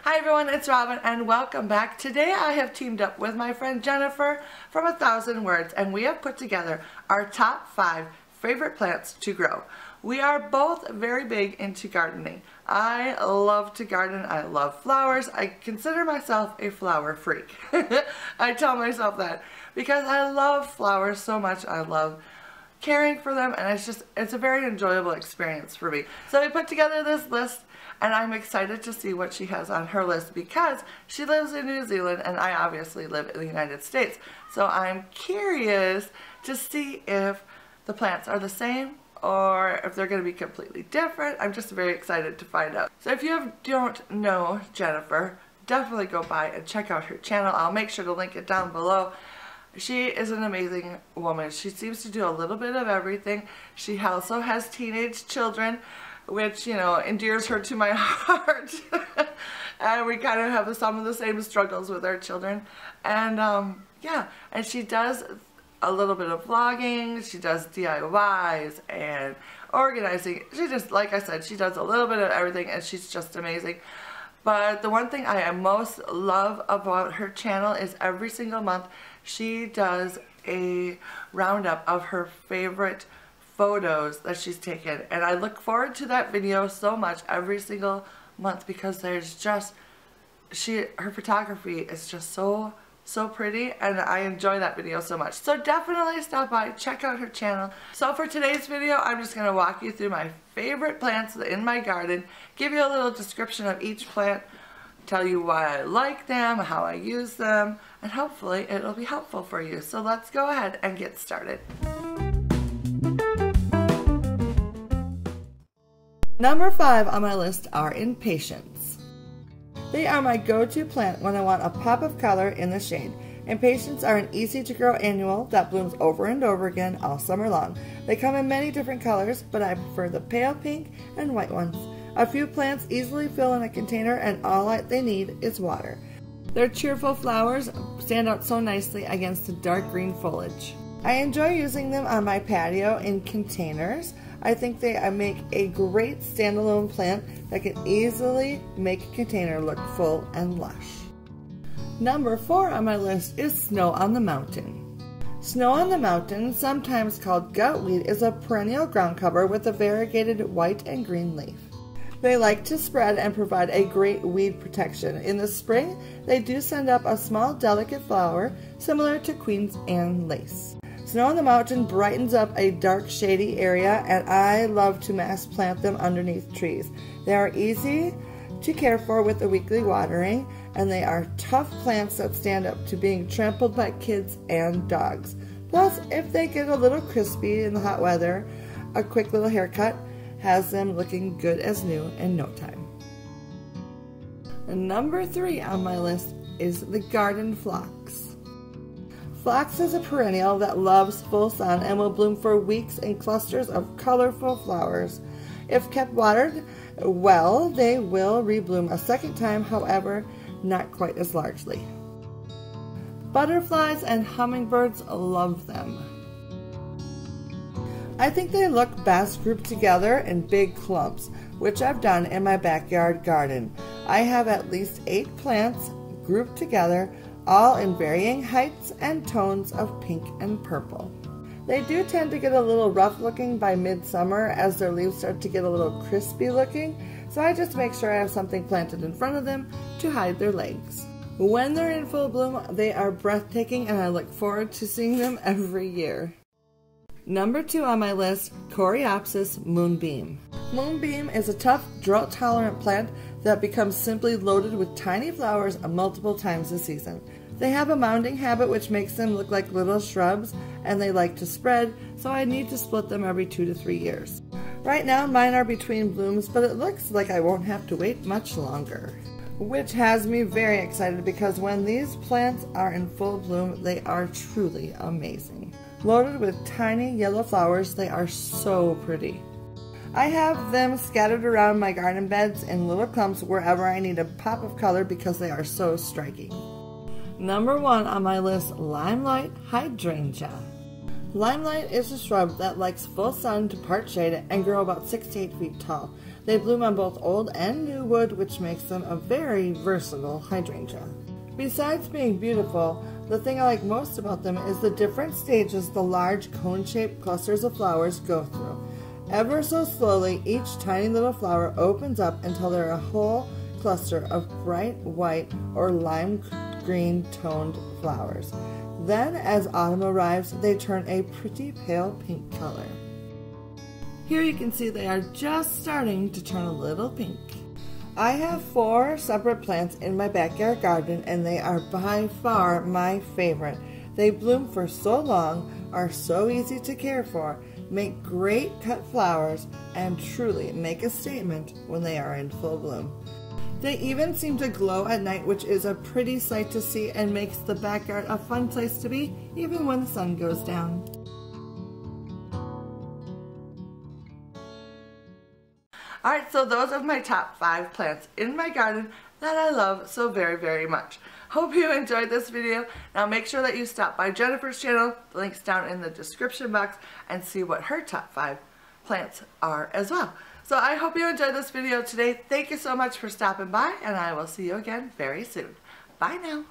Hi everyone, it's Robin and welcome back. Today I have teamed up with my friend Jennifer from 1,000 Words and we have put together our top 5 favorite plants to grow. We are both very big into gardening. I love to garden. I love flowers. I consider myself a flower freak. I tell myself that because I love flowers so much. I love caring for them and it's a very enjoyable experience for me. So we put together this list and I'm excited to see what she has on her list because she lives in New Zealand and I obviously live in the United States. So I'm curious to see if the plants are the same or if they're going to be completely different. I'm just very excited to find out. So if you don't know Jennifer, definitely go by and check out her channel. I'll make sure to link it down below. She is an amazing woman. She seems to do a little bit of everything. She also has teenage children, which, you know, endears her to my heart. And we kind of have some of the same struggles with our children. And yeah, and she does a little bit of vlogging. She does DIYs and organizing. She just, like I said, she does a little bit of everything and she's just amazing. But the one thing I most love about her channel is every single month she does a roundup of her favorite photos that she's taken, and I look forward to that video so much every single month because there's just her photography is just so pretty and I enjoy that video so much. So definitely stop by, check out her channel. So for today's video I'm just going to walk you through my favorite plants in my garden, give you a little description of each plant, tell you why I like them, how I use them, and hopefully it'll be helpful for you. So let's go ahead and get started. Number 5 on my list are Impatiens. They are my go-to plant when I want a pop of color in the shade. Impatiens are an easy to grow annual that blooms over and over again all summer long. They come in many different colors, but I prefer the pale pink and white ones. A few plants easily fill in a container and all they need is water. Their cheerful flowers stand out so nicely against the dark green foliage. I enjoy using them on my patio in containers. I think they make a great standalone plant that can easily make a container look full and lush. Number 4 on my list is Snow on the Mountain. Snow on the Mountain, sometimes called goutweed, is a perennial ground cover with a variegated white and green leaf. They like to spread and provide a great weed protection. In the spring, they do send up a small delicate flower similar to Queen's Anne lace. Snow on the Mountain brightens up a dark shady area and I love to mass plant them underneath trees. They are easy to care for with the weekly watering and they are tough plants that stand up to being trampled by kids and dogs. Plus, if they get a little crispy in the hot weather, a quick little haircut has them looking good as new in no time. And number 3 on my list is the garden phlox. Phlox is a perennial that loves full sun and will bloom for weeks in clusters of colorful flowers. If kept watered well, they will rebloom a second time, however, not quite as largely. Butterflies and hummingbirds love them. I think they look best grouped together in big clumps, which I've done in my backyard garden. I have at least 8 plants grouped together, all in varying heights and tones of pink and purple. They do tend to get a little rough looking by midsummer as their leaves start to get a little crispy looking, so I just make sure I have something planted in front of them to hide their legs. When they're in full bloom, they are breathtaking and I look forward to seeing them every year. Number 2 on my list, Coreopsis moonbeam. Moonbeam is a tough, drought-tolerant plant that becomes simply loaded with tiny flowers multiple times a season. They have a mounding habit which makes them look like little shrubs and they like to spread, so I need to split them every 2 to 3 years. Right now mine are between blooms, but it looks like I won't have to wait much longer. Which has me very excited because when these plants are in full bloom, they are truly amazing. Loaded with tiny yellow flowers, they are so pretty. I have them scattered around my garden beds in little clumps wherever I need a pop of color because they are so striking. Number 1 on my list, Limelight Hydrangea. Limelight is a shrub that likes full sun to part shade and grow about 6 to 8 feet tall. They bloom on both old and new wood, which makes them a very versatile hydrangea. Besides being beautiful, the thing I like most about them is the different stages the large cone-shaped clusters of flowers go through. Ever so slowly, each tiny little flower opens up until they're a whole cluster of bright white or lime green toned flowers. Then, as autumn arrives, they turn a pretty pale pink color. Here you can see they are just starting to turn a little pink. I have 4 separate plants in my backyard garden, and they are by far my favorite. They bloom for so long, are so easy to care for, make great cut flowers, and truly make a statement when they are in full bloom. They even seem to glow at night, which is a pretty sight to see and makes the backyard a fun place to be, even when the sun goes down. Alright, so those are my top 5 plants in my garden that I love so very, very much. Hope you enjoyed this video. Now make sure that you stop by Jennifer's channel, the link's down in the description box, and see what her top 5 plants are as well. So I hope you enjoyed this video today. Thank you so much for stopping by, and I will see you again very soon. Bye now.